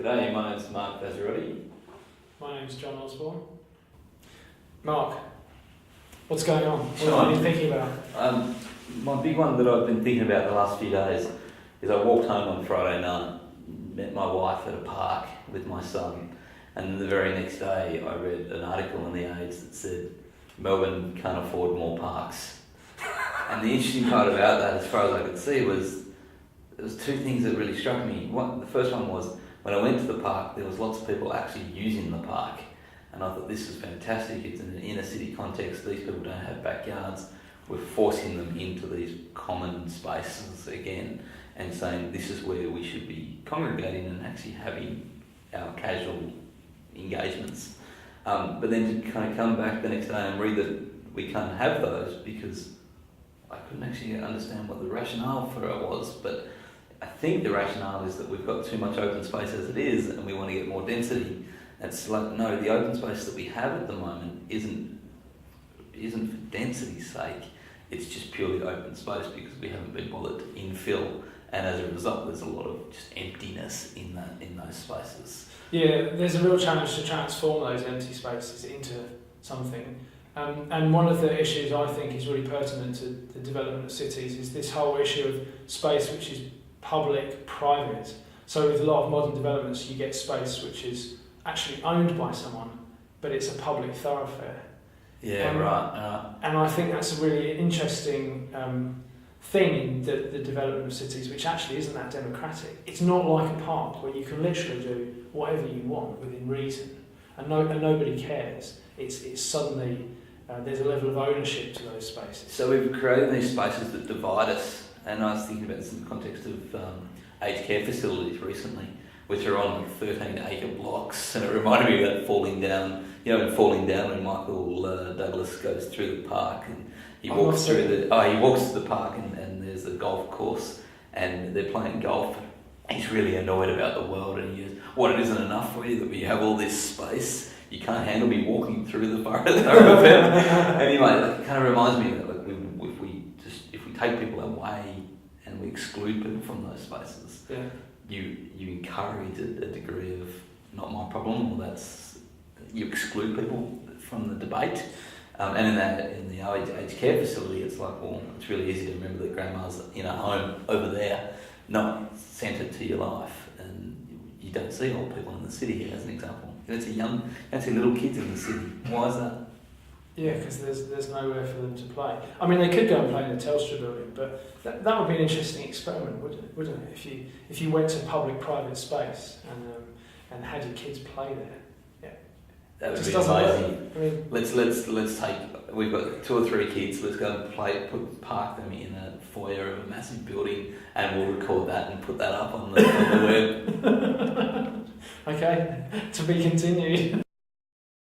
G'day, my name's Mark Vassarotti. My name's Jon Osborne. Mark, what's going on? What have you been thinking about? My big one that I've been thinking about the last few days is I walked home on Friday night, met my wife at a park with my son, and the very next day I read an article in the Age that said Melbourne can't afford more parks. And the interesting part about that, as far as I could see, was there was two things that really struck me. The first one was when I went to the park, there was lots of people actually using the park, and I thought this is fantastic. It's in an inner city context. These people don't have backyards. We're forcing them into these common spaces again and saying this is where we should be congregating and actually having our casual engagements. But then to kind of come back the next day and read that we can't have those because I couldn't actually understand what the rationale for it was. But I think the rationale is that we've got too much open space as it is and we want to get more density. It's like, no, the open space that we have at the moment isn't for density's sake. It's just purely open space because we haven't been bothered to infill, and as a result there's a lot of just emptiness in those spaces. Yeah, there's a real challenge to transform those empty spaces into something. And one of the issues I think is really pertinent to the development of cities is this whole issue of space which is public-private. So with a lot of modern developments you get space which is actually owned by someone, but it's a public thoroughfare. Yeah, right. And I think that's a really interesting thing in the development of cities, which actually isn't that democratic. It's not like a park where you can literally do whatever you want within reason, and nobody cares. It's suddenly there's a level of ownership to those spaces. So we've created these spaces that divide us, and I was thinking about this in the context of aged care facilities recently, which are on 13-acre blocks, and it reminded me about Falling Down. You know, Falling Down when Michael Douglas goes through the park and he walks to the park and there's a golf course and they're playing golf. He's really annoyed about the world and he goes, "What, it isn't enough for you that we have all this space? You can't handle me walking through the thoroughfare." Anyway, it kind of reminds me that if we take people away and we exclude people from those spaces, yeah. you encourage a degree of not my problem, or you exclude people from the debate. And in the aged care facility, it's like, well, it's really easy to remember that grandma's in a home over there, not centred to your life. And you don't see old people in the city here, as an example. You don't see little kids in the city. Why is that? Yeah, because there's nowhere for them to play. I mean, they could go and play in the Telstra building, but that would be an interesting experiment, wouldn't it? If you went to public-private space and had your kids play there. That would be amazing. I mean, let's take. We've got 2 or 3 kids. Let's go and park them in a foyer of a massive building, and we'll record that and put that up on the web. Okay, to be continued.